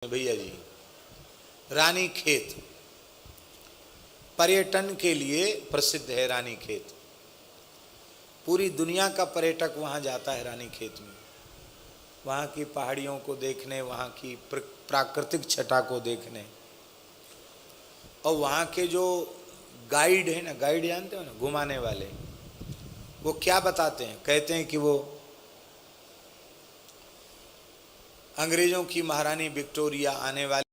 भैया जी, रानी खेत पर्यटन के लिए प्रसिद्ध है। रानी खेत पूरी दुनिया का पर्यटक वहाँ जाता है। रानी खेत में वहाँ की पहाड़ियों को देखने, वहाँ की प्राकृतिक छटा को देखने, और वहाँ के जो गाइड है ना, गाइड जानते हो ना, घुमाने वाले, वो क्या बताते हैं? कहते हैं कि वो अंग्रेजों की महारानी विक्टोरिया आने वाली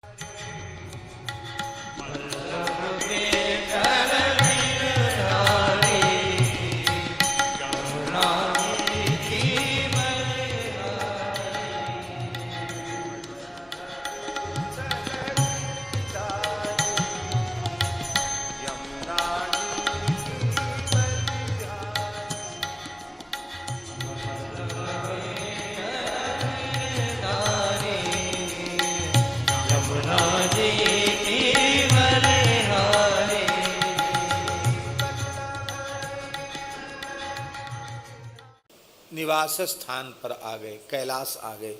निवास स्थान पर आ गए, कैलाश आ गए।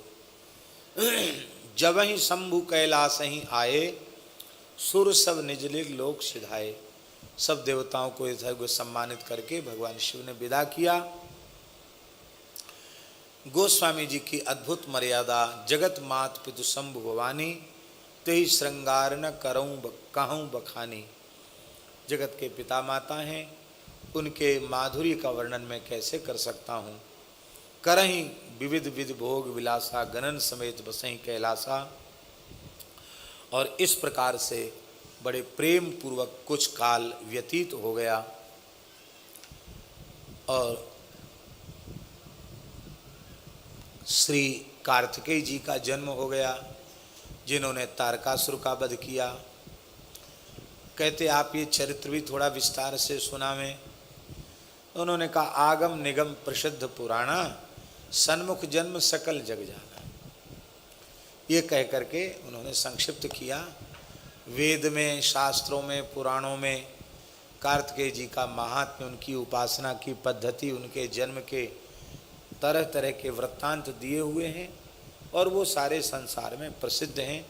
जब ही शंभु कैलाश ही आए, सुर सब निजलिग लोक सिधाए। सब देवताओं को इधर सम्मानित करके भगवान शिव ने विदा किया। गोस्वामी जी की अद्भुत मर्यादा, जगत मात पितु शंभु भवानी, तेहि श्रृंगार न करऊँ कहूँ बखानी। जगत के पिता माता हैं, उनके माधुर्य का वर्णन मैं कैसे कर सकता हूँ। करहीं विविध विध भोग विलासा, गणन समेत बसहीं कैलासा। और इस प्रकार से बड़े प्रेम पूर्वक कुछ काल व्यतीत हो गया और श्री कार्तिकेय जी का जन्म हो गया, जिन्होंने तारकासुर का वध किया। कहते आप ये चरित्र भी थोड़ा विस्तार से सुनावें। उन्होंने कहा, आगम निगम प्रसिद्ध पुराणा, सन्मुख जन्म सकल जग जाना। ये कह करके उन्होंने संक्षिप्त किया। वेद में, शास्त्रों में, पुराणों में कार्तिकेय जी का महात्म्य, उनकी उपासना की पद्धति, उनके जन्म के तरह तरह के वृत्तांत दिए हुए हैं और वो सारे संसार में प्रसिद्ध हैं।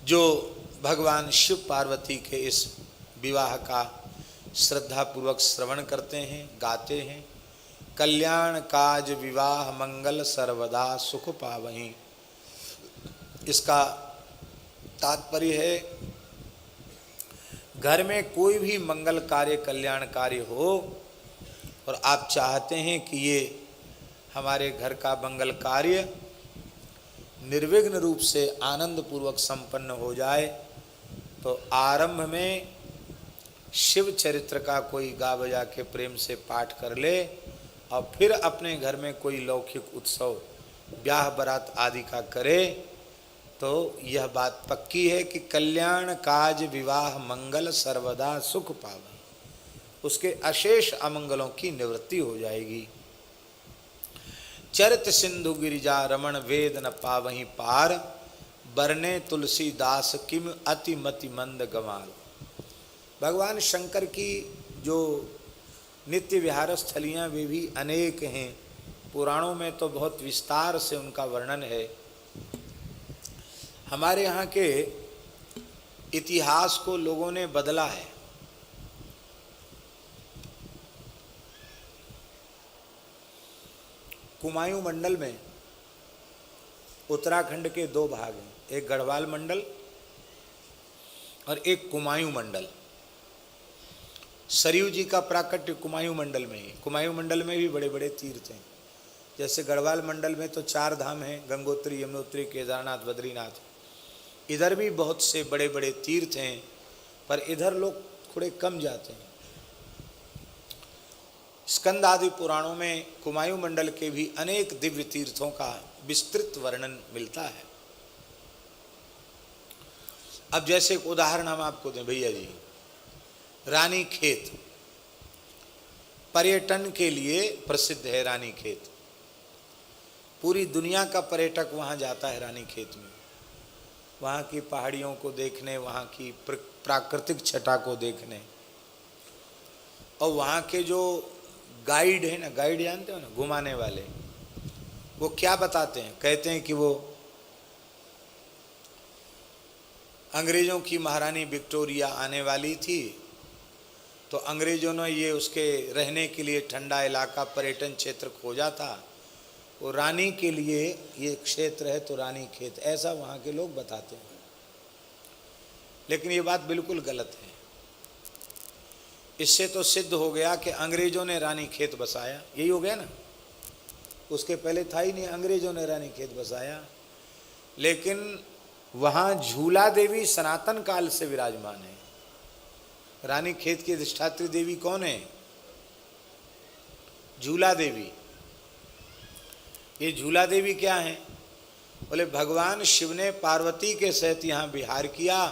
जो भगवान शिव पार्वती के इस विवाह का श्रद्धापूर्वक श्रवण करते हैं, गाते हैं, कल्याण काज विवाह मंगल सर्वदा सुख पावहीं। इसका तात्पर्य है, घर में कोई भी मंगल कार्य, कल्याण कार्य हो और आप चाहते हैं कि ये हमारे घर का मंगल कार्य निर्विघ्न रूप से आनंद पूर्वक संपन्न हो जाए, तो आरंभ में शिव चरित्र का कोई गा बजा के प्रेम से पाठ कर ले और फिर अपने घर में कोई लौकिक उत्सव, ब्याह बारात आदि का करे, तो यह बात पक्की है कि कल्याण काज विवाह मंगल सर्वदा सुख पावे, उसके अशेष अमंगलों की निवृत्ति हो जाएगी। चरित सिंधु गिरिजा रमण वेद न पावहीं पार, बरने तुलसीदास किम अति मति मंद गमाल। भगवान शंकर की जो नित्य विहार स्थलियाँ वे भी अनेक हैं। पुराणों में तो बहुत विस्तार से उनका वर्णन है। हमारे यहाँ के इतिहास को लोगों ने बदला है। कुमायूं मंडल में उत्तराखंड के दो भाग हैं, एक गढ़वाल मंडल और एक कुमायूं मंडल। सरयू जी का प्राकट्य कुमायूं मंडल में ही। कुमायूं मंडल में भी बड़े बड़े तीर्थ हैं। जैसे गढ़वाल मंडल में तो 4 धाम हैं, गंगोत्री, यमुनोत्री, केदारनाथ, बद्रीनाथ। इधर भी बहुत से बड़े बड़े तीर्थ हैं, पर इधर लोग थोड़े कम जाते हैं। स्कंद आदि पुराणों में कुमायूं मंडल के भी अनेक दिव्य तीर्थों का विस्तृत वर्णन मिलता है। अब जैसे एक उदाहरण हम आपको दें भैया जी, रानी खेत पर्यटन के लिए प्रसिद्ध है। रानी खेत पूरी दुनिया का पर्यटक वहाँ जाता है। रानी खेत में वहाँ की पहाड़ियों को देखने, वहाँ की प्राकृतिक छटा को देखने, और वहाँ के जो गाइड है ना, गाइड जानते हो ना, घुमाने वाले, वो क्या बताते हैं, कहते हैं कि वो अंग्रेज़ों की महारानी विक्टोरिया आने वाली थी, तो अंग्रेज़ों ने ये उसके रहने के लिए ठंडा इलाका, पर्यटन क्षेत्र खोजा था। वो रानी के लिए ये क्षेत्र है तो रानी खेत, ऐसा वहाँ के लोग बताते हैं। लेकिन ये बात बिल्कुल गलत है। इससे तो सिद्ध हो गया कि अंग्रेज़ों ने रानी खेत बसाया, यही हो गया ना। उसके पहले था ही नहीं, अंग्रेज़ों ने रानी खेत बसाया। लेकिन वहाँ झूला देवी सनातन काल से विराजमान है। रानी खेत की अधिष्ठात्री देवी कौन है? झूला देवी। ये झूला देवी क्या है? बोले भगवान शिव ने पार्वती के सहित यहाँ विहार किया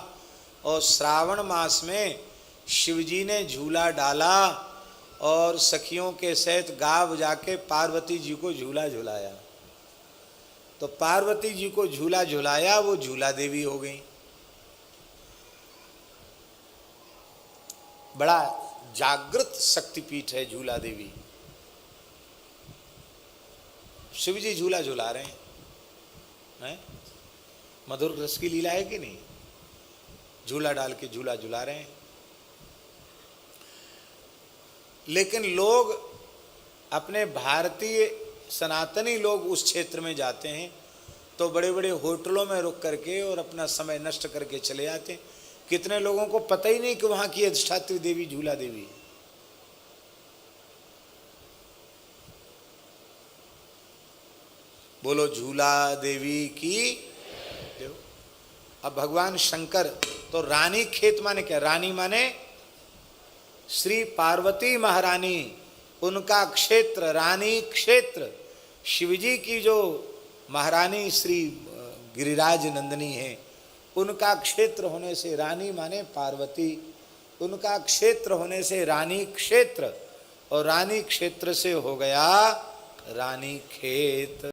और श्रावण मास में शिवजी ने झूला डाला और सखियों के सहित गा बजा के पार्वती जी को झूला झुलाया। तो पार्वती जी को झूला झुलाया, वो झूला देवी हो गई। बड़ा जागृत शक्तिपीठ है झूला देवी। शिव जी झूला झुला रहे हैं, मधुर रस की लीला है कि नहीं? झूला डाल के झूला झुला रहे हैं। लेकिन लोग अपने भारतीय सनातनी लोग उस क्षेत्र में जाते हैं तो बड़े बड़े होटलों में रुक करके और अपना समय नष्ट करके चले जाते हैं। कितने लोगों को पता ही नहीं कि वहाँ की अधिष्ठात्री देवी झूला देवी है। बोलो झूला देवी की। देखो अब भगवान शंकर तो रानी खेत माने क्या? रानी माने श्री पार्वती महारानी, उनका क्षेत्र रानी क्षेत्र। शिवजी की जो महारानी श्री गिरिराज नंदिनी है, उनका क्षेत्र होने से रानी माने पार्वती, उनका क्षेत्र होने से रानी क्षेत्र, और रानी क्षेत्र से हो गया रानी खेत।